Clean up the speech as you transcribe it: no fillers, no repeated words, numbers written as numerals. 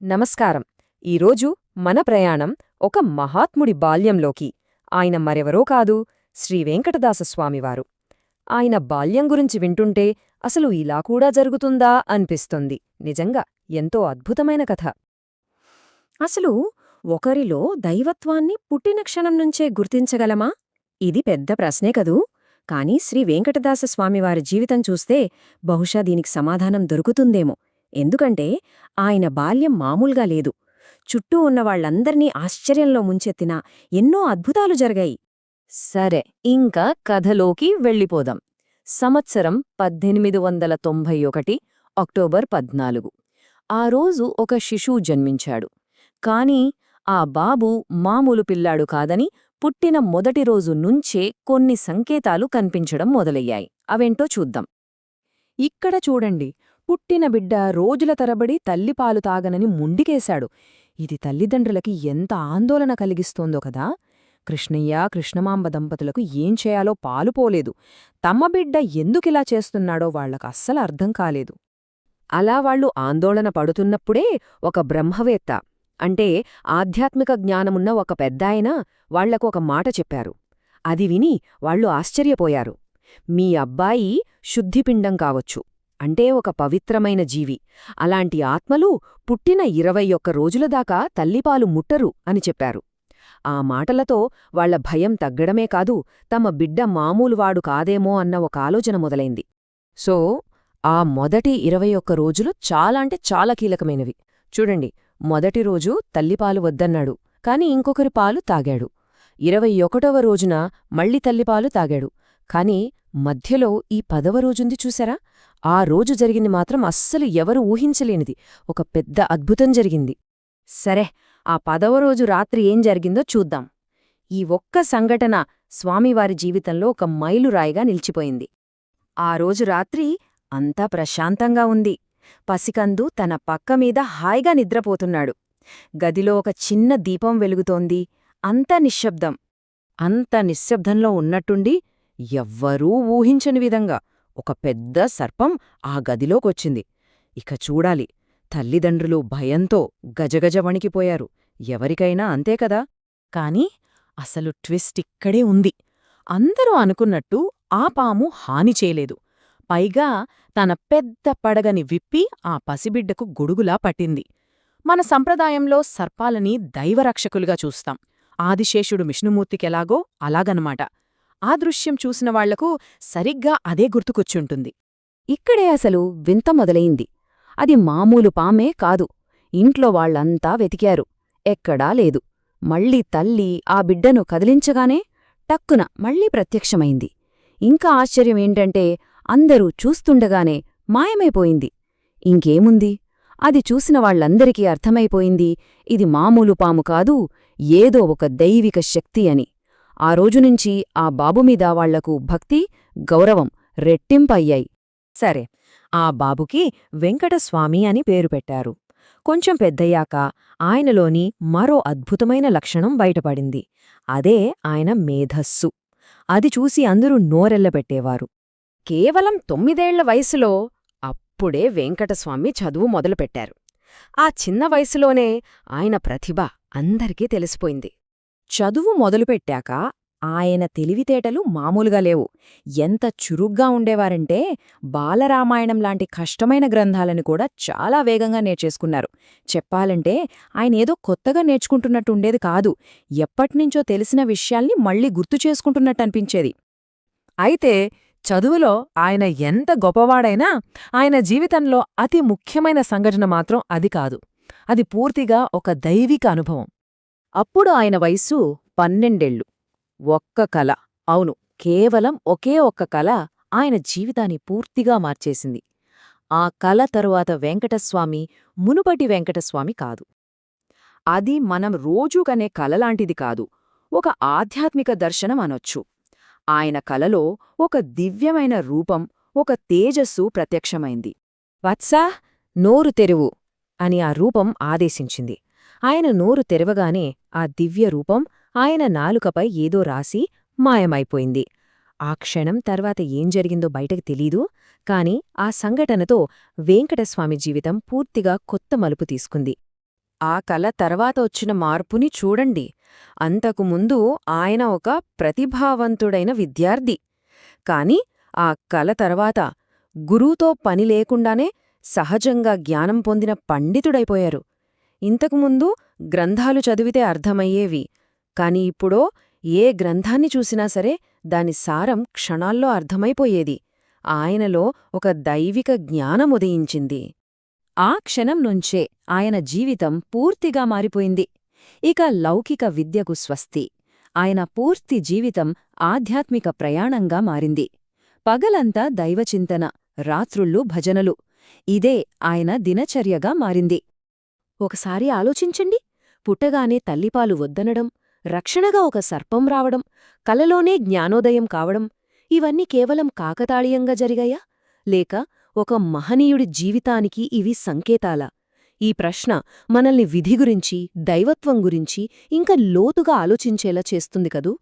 నమస్కారం. ఈరోజు మన ప్రయాణం ఒక మహాత్ముడి బాల్యంలోకి. ఆయన మరెవరో కాదు, శ్రీ వెంకటదాసస్వామివారు. ఆయన బాల్యం గురించి వింటుంటే అసలు ఇలా కూడా జరుగుతుందా అనిపిస్తుంది. నిజంగా ఎంతో అద్భుతమైన కథ. అసలు ఒకరిలో దైవత్వాన్ని పుట్టిన క్షణం నుంచే గుర్తించగలమా? ఇది పెద్ద ప్రశ్నే కదూ. కాని శ్రీ వెంకటదాసస్వామివారి జీవితం చూస్తే బహుశా దీనికి సమాధానం దొరుకుతుందేమో. ఎందుకంటే ఆయన బాల్యం మామూలుగా లేదు. చుట్టూ ఉన్నవాళ్లందర్నీ ఆశ్చర్యంలో ముంచెత్తిన ఎన్నో అద్భుతాలు జరిగాయి. సరే, ఇంకా కథలోకి వెళ్ళిపోదాం. సంవత్సరం 1891 అక్టోబర్ 14. ఆ రోజు ఒక శిశువు జన్మించాడు. కాని ఆ బాబు మామూలు పిల్లాడు కాదని పుట్టిన మొదటి రోజు నుంచే కొన్ని సంకేతాలు కనిపించడం మొదలయ్యాయి. అవేంటో చూద్దాం. ఇక్కడ చూడండి, పుట్టిన బిడ్డ రోజుల తరబడి తల్లిపాలు తాగనని ముండికేశాడు. ఇది తల్లిదండ్రులకి ఎంత ఆందోళన కలిగిస్తోందో కదా. కృష్ణయ్య, కృష్ణమాంబ దంపతులకు ఏం చేయాలో పాలుపోలేదు. తమ బిడ్డ ఎందుకిలా చేస్తున్నాడో వాళ్లకు అస్సలు అర్థం కాలేదు. అలా వాళ్లు ఆందోళన పడుతున్నప్పుడే ఒక బ్రహ్మవేత్త, అంటే ఆధ్యాత్మిక జ్ఞానమున్న ఒక పెద్దాయన వాళ్లకు ఒక మాట చెప్పారు. అది విని వాళ్లు ఆశ్చర్యపోయారు. మీ అబ్బాయి శుద్ధిపిండం కావచ్చు, అంటే ఒక పవిత్రమైన జీవి. అలాంటి ఆత్మలు పుట్టిన 21 రోజులదాకా తల్లిపాలు ముట్టరు అని చెప్పారు. ఆ మాటలతో వాళ్ల భయం తగ్గడమే కాదు, తమ బిడ్డ మామూలువాడు కాదేమో అన్న ఒక ఆలోచన మొదలైంది. సో ఆ మొదటి 21 రోజులు చాలా కీలకమైనవి. చూడండి, మొదటి రోజు తల్లిపాలు వద్దన్నాడు, కాని ఇంకొకరి పాలు తాగాడు. 21వ రోజున మళ్ళీ తల్లిపాలు తాగాడు. కాని మధ్యలో ఈ 10వ రోజుంది చూసారా? ఆ రోజు జరిగింది మాత్రం అస్సలు ఎవరు ఊహించలేనిది. ఒక పెద్ద అద్భుతం జరిగింది. సరే, ఆ 10వ రోజు రాత్రి ఏం జరిగిందో చూద్దాం. ఈ ఒక్క సంఘటన స్వామివారి జీవితంలో ఒక మైలురాయిగా నిలిచిపోయింది. ఆ రోజు రాత్రి అంతా ప్రశాంతంగా ఉంది. పసికందు తన పక్కమీద హాయిగా నిద్రపోతున్నాడు. గదిలో ఒక చిన్న దీపం వెలుగుతోంది. అంత నిశ్శబ్దం. అంత నిశ్శబ్దంలో ఉన్నట్టుండి ఎవ్వరూ ఊహించని విధంగా ఒక పెద్ద సర్పం ఆ గదిలోకొచ్చింది. ఇక చూడాలి, తల్లిదండ్రులు భయంతో గజగజ వణికిపోయారు. ఎవరికైనా అంతే కదా. కాని అసలు ట్విస్ట్ ఇక్కడే ఉంది. అందరూ అనుకున్నట్టు ఆ పాము హాని చేయలేదు. పైగా తన పెద్ద పడగని విప్పి ఆ పసిబిడ్డకు గొడుగులా పట్టింది. మన సంప్రదాయంలో సర్పాలని దైవరక్షకులుగా చూస్తాం. ఆదిశేషుడు విష్ణుమూర్తికెలాగో అలాగనమాట. ఆ దృశ్యం చూసిన వాళ్లకు సరిగ్గా అదే గుర్తుకొచ్చుంటుంది. ఇక్కడే అసలు వింత మొదలైంది. అది మామూలు పామే కాదు. ఇంట్లో వాళ్లంతా వెతికారు. ఎక్కడా లేదు. మళ్ళీ తల్లి ఆ బిడ్డను కదిలించగానే టక్కున మళ్లీ ప్రత్యక్షమైంది. ఇంకా ఆశ్చర్యమేంటంటే అందరూ చూస్తుండగానే మాయమైపోయింది. ఇంకేముంది, అది చూసిన వాళ్లందరికీ అర్థమైపోయింది, ఇది మామూలు పాము కాదు, ఏదో ఒక దైవిక శక్తి అని. ఆ రోజునుంచి ఆ బాబుమీద వాళ్లకు భక్తి, గౌరవం రెట్టింపయ్యాయి. సరే, ఆ బాబుకి వెంకటస్వామి అని పేరు పెట్టారు. కొంచెం పెద్దయ్యాక ఆయనలోని మరో అద్భుతమైన లక్షణం బయటపడింది. అదే ఆయన మేధస్సు. అది చూసి అందరూ నోరెళ్లబెట్టేవారు. కేవలం 9ఏళ్ల వయసులో అప్పుడే వెంకటస్వామి చదువు మొదలుపెట్టారు. ఆ చిన్న వయసులోనే ఆయన ప్రతిభ అందరికీ తెలిసిపోయింది. చదువు మొదలుపెట్టాక ఆయన తెలివితేటలు మామూలుగా లేవు. ఎంత చురుగ్గా ఉండేవారంటే బాలరామాయణం లాంటి కష్టమైన గ్రంథాలను కూడా చాలా వేగంగా నేర్చేసుకున్నారు. చెప్పాలంటే ఆయనేదో కొత్తగా నేర్చుకుంటున్నట్టుండేది కాదు. ఎప్పటినుంచో తెలిసిన విషయాల్ని మళ్లీ గుర్తు చేసుకుంటున్నట్టనిపించేది. అయితే చదువులో ఆయన ఎంత గొప్పవాడైనా ఆయన జీవితంలో అతి ముఖ్యమైన సంఘటన మాత్రం అది కాదు. అది పూర్తిగా ఒక దైవిక అనుభవం. అప్పుడు ఆయన వయస్సు 12 ఏళ్లు. ఒక్క కల, అవును, కేవలం ఒకే ఒక్క కల ఆయన జీవితాన్ని పూర్తిగా మార్చేసింది. ఆ కల తరువాత వెంకటస్వామి మునుపటి వెంకటస్వామి కాదు. అది మనం రోజూ కనే కలలాంటిది కాదు, ఒక ఆధ్యాత్మిక దర్శనం అనొచ్చు. ఆయన కలలో ఒక దివ్యమైన రూపం, ఒక తేజస్సు ప్రత్యక్షమైంది. వత్సా, నోరు తెరువు అని ఆ రూపం ఆదేశించింది. ఆయన నోరు తెరవగానే ఆ దివ్య రూపం ఆయన నాలుకపై ఏదో రాసి మాయమైపోయింది. ఆ క్షణం తర్వాత ఏం జరిగిందో బయటకు తెలీదు. కాని ఆ సంఘటనతో వెంకటస్వామి జీవితం పూర్తిగా కొత్త మలుపు తీసుకుంది. ఆ కల తర్వాత వచ్చిన మార్పుని చూడండి. అంతకుముందు ఆయన ఒక ప్రతిభావంతుడైన విద్యార్థి. కాని ఆ కల తర్వాత గురువుతో పని లేకుండానే సహజంగా జ్ఞానం పొందిన పండితుడైపోయారు. ఇంతకుముందు గ్రంథాలు చదివితే అర్థమయ్యేవి, కాని ఇప్పుడో ఏ గ్రంథాన్ని చూసినా సరే దాని సారం క్షణాల్లో అర్థమైపోయేది. ఆయనలో ఒక దైవిక జ్ఞానముదయించింది. ఆ క్షణం నుంచే ఆయన జీవితం పూర్తిగా మారిపోయింది. ఇక లౌకిక విద్యకు స్వస్తి. ఆయన పూర్తి జీవితం ఆధ్యాత్మిక ప్రయాణంగా మారింది. పగలంతా దైవచింతన, రాత్రుళ్ళు భజనలు. ఇదే ఆయన దినచర్యగా మారింది. ఒకసారి ఆలోచించండి. పుట్టగానే తల్లిపాలు వద్దనడం, రక్షణగా ఒక సర్పం రావడం, కలలోనే జ్ఞానోదయం కావడం ఇవన్నీ కేవలం కాకతాళీయంగా జరిగాయా? లేక ఒక మహనీయుడి జీవితానికి ఇవి సంకేతాలా? ఈ ప్రశ్న మనల్ని విధి గురించి, దైవత్వం గురించి ఇంకా లోతుగా ఆలోచించేలా చేస్తుంది కదూ.